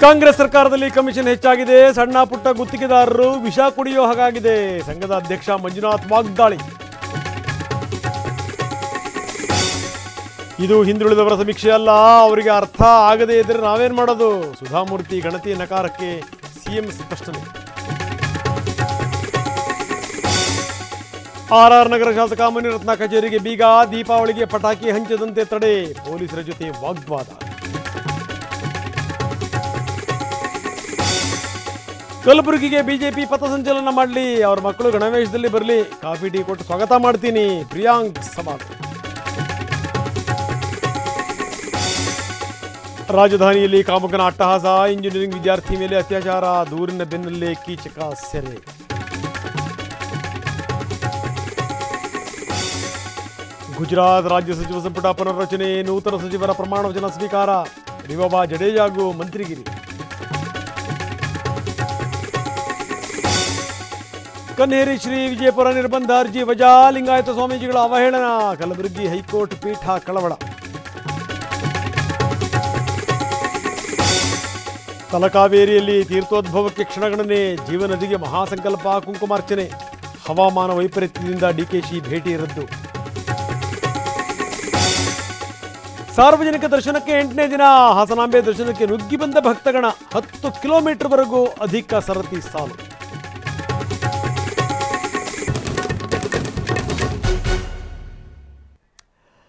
ಕಾಂಗ್ರೆಸ್ ಸರ್ಕಾರದಲ್ಲಿ ಕಮಿಷನ್ ಹೆಚ್ಚಾಗಿದೆ. ಸಣ್ಣ ಪುಟ್ಟ ಗುತ್ತಿಗೆದಾರರು ವಿಷ ಕುಡಿಯೋ ಹಾಗಾಗಿದೆ. ಸಂಘದ ಅಧ್ಯಕ್ಷ ಮಂಜುನಾಥ್ ವಾಗ್ದಾಳಿ. ಇದು ಹಿಂದುಳಿದವರ ಸಮೀಕ್ಷೆ ಅಲ್ಲ, ಅವರಿಗೆ ಅರ್ಥ ಆಗದೇ ಇದ್ರೆ ನಾವೇನ್ ಮಾಡೋದು? ಸುಧಾಮೂರ್ತಿ ಗಣತಿ ನಕಾರಕ್ಕೆ ಸಿಎಂ ಸ್ಪಷ್ಟನೆ. ಆರ್ಆರ್ ನಗರ ಶಾಸಕ ಮುನಿರತ್ನ ಕಚೇರಿಗೆ ಬೀಗ. ದೀಪಾವಳಿಗೆ ಪಟಾಕಿ ಹಂಚದಂತೆ ತಡೆ. ಪೊಲೀಸರ ಜೊತೆ ವಾಗ್ವಾದ. ಕಲಬುರಗಿಗೆ ಬಿಜೆಪಿ ಪಥಸಂಚಲನ ಮಾಡಲಿ, ಅವರ ಮಕ್ಕಳು ಗಣವೇಶದಲ್ಲಿ ಬರಲಿ, ಕಾಫಿ ಟೀ ಕೊಟ್ಟು ಸ್ವಾಗತ ಮಾಡ್ತೀನಿ. ಪ್ರಿಯಾಂಕ್ ಸವಾಲ್. ರಾಜಧಾನಿಯಲ್ಲಿ ಕಾಮುಕನ ಅಟ್ಟಹಾಸ. ಇಂಜಿನಿಯರಿಂಗ್ ವಿದ್ಯಾರ್ಥಿ ಮೇಲೆ ಅತ್ಯಾಚಾರ. ದೂರಿನ ಬೆನ್ನಲ್ಲೇ ಕೀಚಕ ಸೆರೆ. ಗುಜರಾತ್ ರಾಜ್ಯ ಸಚಿವ ಸಂಪುಟ ಪುನರ್ರಚನೆ. ನೂತನ ಸಚಿವರ ಪ್ರಮಾಣ ವಚನ ಸ್ವೀಕಾರ. ರಿವೋಬಾ ಜಡೇಜಾಗೂ ಮಂತ್ರಿಗಿರಿ. ಕನ್ನೇರಿ ಶ್ರೀ ವಿಜಯಪುರ ನಿರ್ಬಂಧ ಅರ್ಜಿ ವಜಾ. ಲಿಂಗಾಯತ ಸ್ವಾಮೀಜಿಗಳ ಅವಹೇಳನ. ಕಲಬುರಗಿ ಹೈಕೋರ್ಟ್ ಪೀಠ ಕಳವಳ. ತಲಕಾವೇರಿಯಲ್ಲಿ ತೀರ್ಥೋದ್ಭವಕ್ಕೆ ಕ್ಷಣಗಣನೆ. ಜೀವನದಿಗೆ ಮಹಾಸಂಕಲ್ಪ ಕುಂಕುಮಾರ್ಚನೆ. ಹವಾಮಾನ ವೈಪರೀತ್ಯದಿಂದ ಡಿಕೆಶಿ ಭೇಟಿ ರದ್ದು. ಸಾರ್ವಜನಿಕ ದರ್ಶನಕ್ಕೆ 8ನೇ ದಿನ. ಹಾಸನಾಂಬೆ ದರ್ಶನಕ್ಕೆ ನುಗ್ಗಿ ಬಂದ ಭಕ್ತಗಣ. 10 ಕಿಲೋಮೀಟರ್ವರೆಗೂ ಅಧಿಕ ಸರತಿ ಸಾಲು.